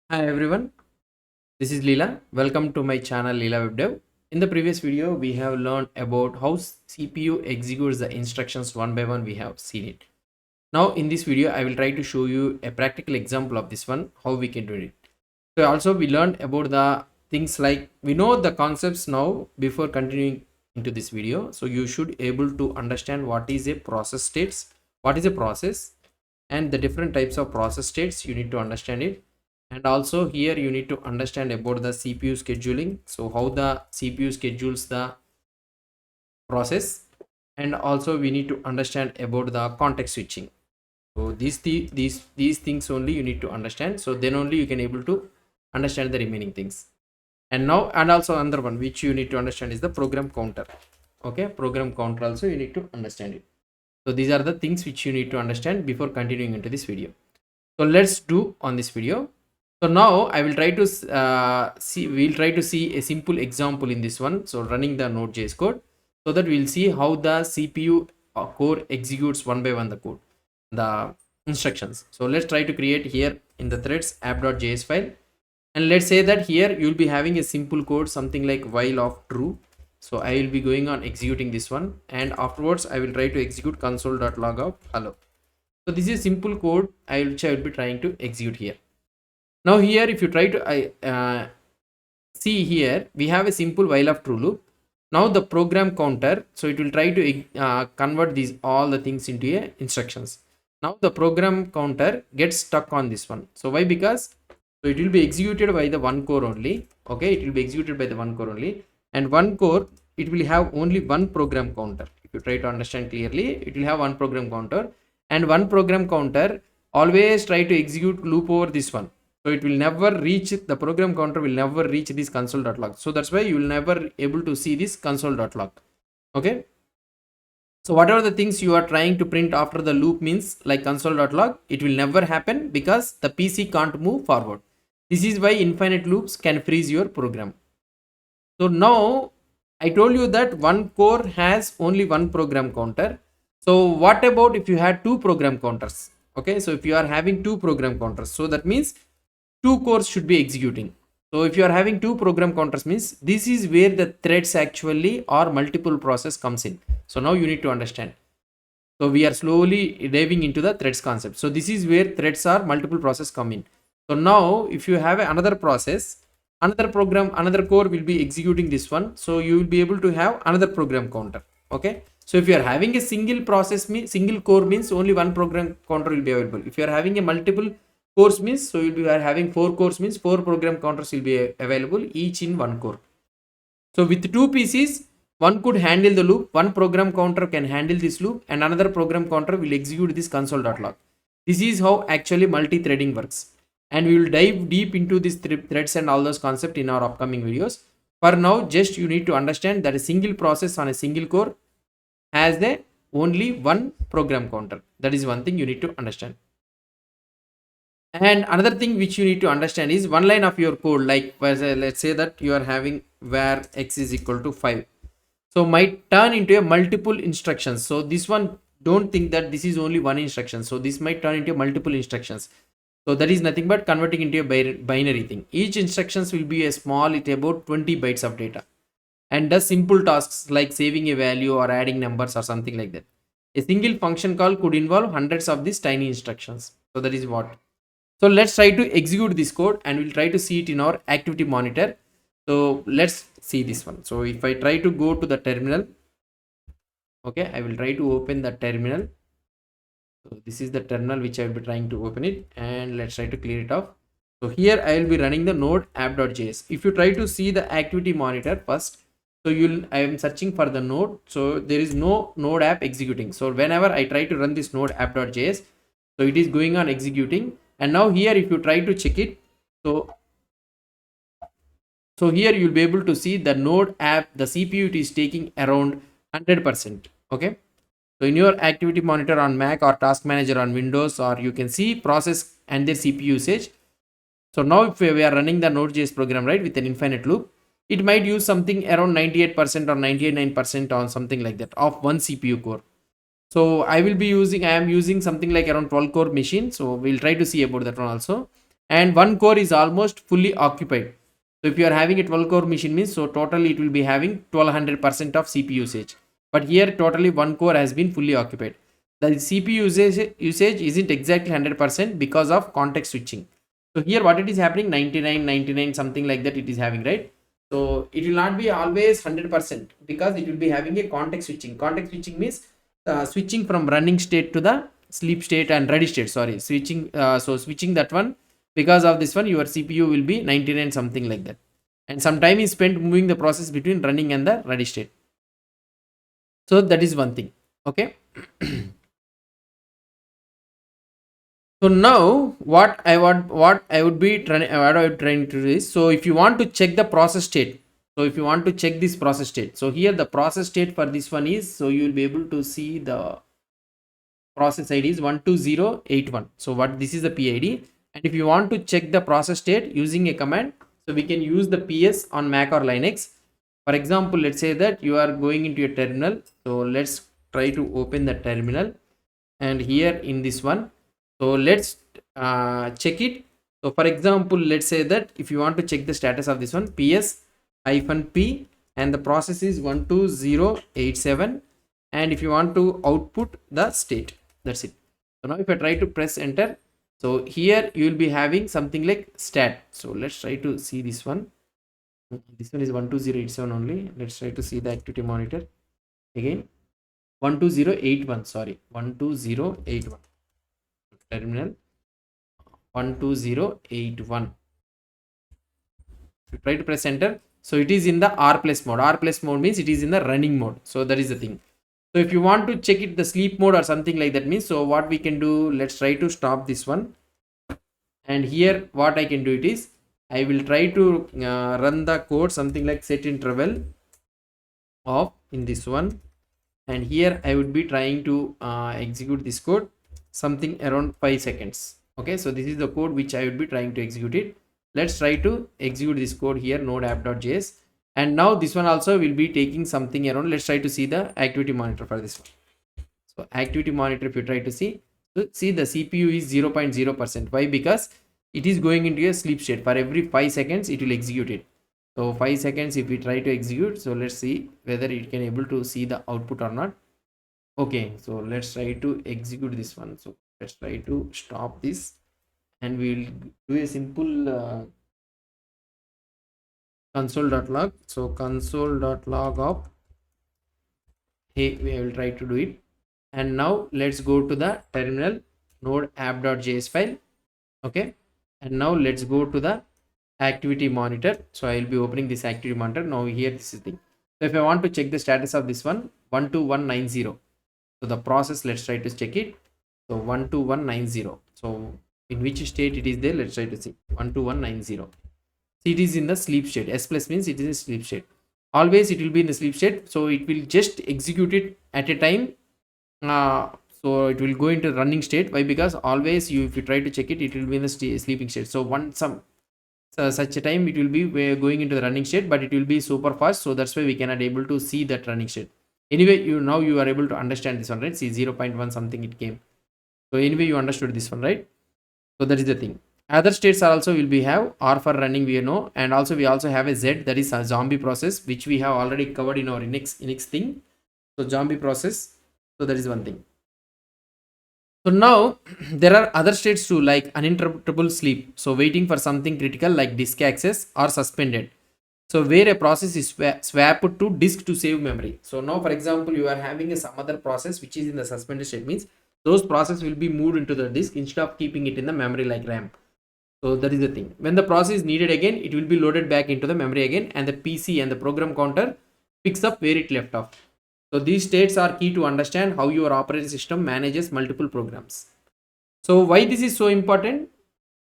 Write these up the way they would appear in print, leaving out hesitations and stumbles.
Hi everyone, this is Leela. Welcome to my channel Leela Web Dev. In the previous video, we have learned about how CPU executes the instructions one by one. We have seen it. Now in this video, I will try to show you a practical example of this one, how we can do it. So also we learned about the things like we know the concepts now before continuing into this video. So you should able to understand what is a process states, what is a process, and the different types of process states you need to understand it. And also here you need to understand about the CPU scheduling, so how the CPU schedules the process. And also we need to understand about the context switching. So these things only you need to understand, so then only you can able to understand the remaining things. And now, and also another one which you need to understand is the program counter. Okay, program counter also you need to understand it. So these are the things which you need to understand before continuing into this video. So let's do on this video. So now I will try to we'll try to see a simple example in this one. So running the Node.js code, so that we'll see how the CPU core executes one by one the code, the instructions. So let's try to create here in the threads app.js file. And let's say that here you'll be having a simple code, something like while of true. So I will be going on executing this one, and afterwards I will try to execute console.log of hello. So this is simple code which I will be trying to execute here. Now here if you try to see here, we have a simple while of true loop. Now the program counter, so it will try to convert these all the things into a instructions. Now the program counter gets stuck on this one. So why? Because so it will be executed by the one core only. Okay, it will be executed by the one core only, and one core it will have only one program counter. If you try to understand clearly, it will have one program counter, and one program counter always try to execute loop over this one. So it will never reach, the program counter will never reach this console.log. So that's why you will never able to see this console.log. Okay, so whatever the things you are trying to print after the loop means like console.log, it will never happen because the PC can't move forward. This is why infinite loops can freeze your program. So now I told you that one core has only one program counter. So what about if you had two program counters? Okay, so if you are having two program counters, so that means two cores should be executing. So if you are having two program counters means this is where the threads actually or multiple process comes in. So now you need to understand. So we are slowly diving into the threads concept. So this is where threads are multiple process come in. So now if you have another process, another program, another core will be executing this one. So you will be able to have another program counter. Okay. So if you are having a single process, single core means only one program counter will be available. If you are having a multiple cores means, so you'll be having four cores means four program counters will be available each in one core. So with two PCs, one could handle the loop, one program counter can handle this loop, and another program counter will execute this console.log. This is how actually multi-threading works. And we will dive deep into these threads and all those concepts in our upcoming videos. For now, just you need to understand that a single process on a single core has the only one program counter. That is one thing you need to understand. And another thing which you need to understand is one line of your code, like let's say that you are having where x is equal to 5, so might turn into a multiple instructions. So this one, don't think that this is only one instruction, so this might turn into multiple instructions. So that is nothing but converting into a binary thing. Each instructions will be a small, it about 20 bytes of data, and does simple tasks like saving a value or adding numbers or something like that. A single function call could involve hundreds of these tiny instructions. So that is what. So let's try to execute this code and we'll try to see it in our activity monitor. So let's see this one. So if I try to go to the terminal, okay, I will try to open the terminal. So this is the terminal which I will be trying to open it, and let's try to clear it off. So here I will be running the node app.js. If you try to see the activity monitor first, so I am searching for the node. So there is no node app executing. So whenever I try to run this node app.js, so it is going on executing. And now here if you try to check it, so here you'll be able to see the node app, the CPU it is taking around 100%. Okay, so in your activity monitor on Mac or task manager on Windows, or you can see process and their CPU usage. So now if we are running the Node.js program, right, with an infinite loop, it might use something around 98% or 99% on something like that of one CPU core. So I am using something like around 12 core machine. So we'll try to see about that one also. and one core is almost fully occupied. So if you are having a 12 core machine means, so totally it will be having 1200% of CPU usage. But here totally one core has been fully occupied. The CPU usage isn't exactly 100% because of context switching. So here what it is happening, 99 something like that it is having, right? So it will not be always 100% because it will be having a context switching. Context switching means switching from running state to the sleep state and ready state. Sorry, switching. So switching that one, because of this one your CPU will be 99 something like that, and some time is spent moving the process between running and the ready state. So that is one thing. Okay. So now what I would be trying, what I would trying to do is, so if you want to check the process state, so if you want to check this process state, so here the process state for this one is, so you will be able to see the process ID is 12081. So what, this is the PID, and if you want to check the process state using a command, so we can use the PS on Mac or Linux. For example, let's say that you are going into a terminal, so let's try to open the terminal, and here in this one, so let's check it. So for example, let's say that if you want to check the status of this one, PS -p, and the process is 12087, and if you want to output the state, that's it. So now if I try to press enter, so here you will be having something like stat. So let's try to see this one. This one is 12087 only. Let's try to see the activity monitor again. 12081, sorry, 12081, terminal 12081. You try to press enter, so it is in the R plus mode. R plus mode means it is in the running mode. So that is the thing. So if you want to check it the sleep mode or something like that means, so what we can do, let's try to stop this one, and here what I can do it is, I will try to run the code something like set interval of in this one, and here I would be trying to execute this code something around 5 seconds. Okay, so this is the code which I would be trying to execute it. Let's try to execute this code here, node app.js, and now this one also will be taking something around. Let's try to see the activity monitor for this one. So activity monitor, if you try to see, so see the CPU is 0.0%. Why? Because it is going into a sleep state. For every 5 seconds it will execute it. So 5 seconds if we try to execute, so let's see whether it can able to see the output or not. Okay, so let's try to execute this one. So let's try to stop this, and we'll do a simple console.log. So console.log of, hey, we will try to do it. And now let's go to the terminal node app.js file. Okay, and now let's go to the activity monitor. So I will be opening this activity monitor. Now here this is the thing. So if I want to check the status of this one, 12190. So the process, let's try to check it. So 12190. So in which state it is there, let's try to see. 12190. So it is in the sleep state. S plus means it is in sleep state. Always it will be in the sleep state. So it will just execute it at a time. So it will go into running state. Why? Because always you, if you try to check it, it will be in the sleeping state. So once such a time it will be going into the running state, but it will be super fast. So that's why we cannot able to see that running state. Anyway, now you are able to understand this one, right? See 0.1 something it came. So anyway, you understood this one, right? So that is the thing. Other states are also will be have R for running, we know, and also we also have a Z, that is a zombie process, which we have already covered in our Linux thing. So zombie process. So that is one thing. So now there are other states too, like uninterruptible sleep. So waiting for something critical like disk access, or suspended. So where a process is swapped to disk to save memory. So now for example, you are having some other process which is in the suspended state, means those process will be moved into the disk instead of keeping it in the memory like RAM. So that is the thing. When the process is needed again, it will be loaded back into the memory again, and the PC and the program counter picks up where it left off. So these states are key to understand how your operating system manages multiple programs. So why this is so important?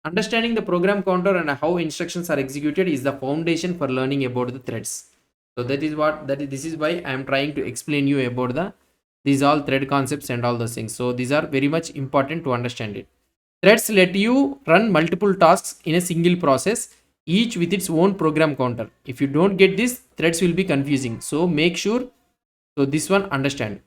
Understanding the program counter and how instructions are executed is the foundation for learning about the threads. So that is what this is why I am trying to explain you about these all thread concepts and all those things. So these are very much important to understand it. Threads let you run multiple tasks in a single process, each with its own program counter. If you don't get this, threads will be confusing. So make sure, so this one understand.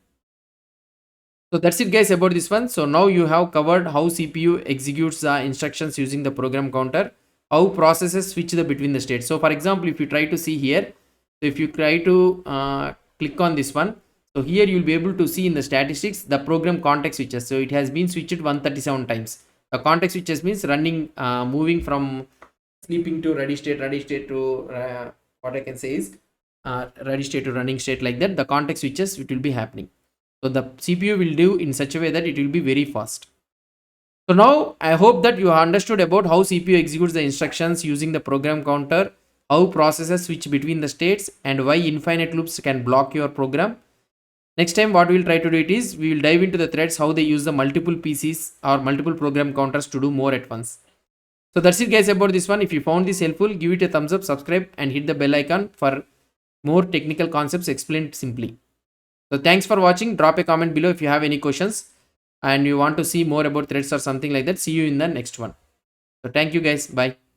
So that's it guys about this one. So now you have covered how CPU executes the instructions using the program counter, how processes switch the between the states. So for example, if you try to see here, so if you try to click on this one, so here you'll be able to see in the statistics the program context switches. So it has been switched 137 times. The context switches means running, moving from sleeping to ready state to what I can say is ready state to running state, like that. The context switches, it will be happening. So the CPU will do in such a way that it will be very fast. So now I hope that you have understood about how CPU executes the instructions using the program counter, how processes switch between the states, and why infinite loops can block your program. Next time what we will try to do it is we will dive into the threads, how they use the multiple PCs or multiple program counters to do more at once. So that's it guys about this one. If you found this helpful, give it a thumbs up, subscribe and hit the bell icon for more technical concepts explained simply. So thanks for watching. Drop a comment below if you have any questions and you want to see more about threads or something like that. See you in the next one. So thank you guys. Bye.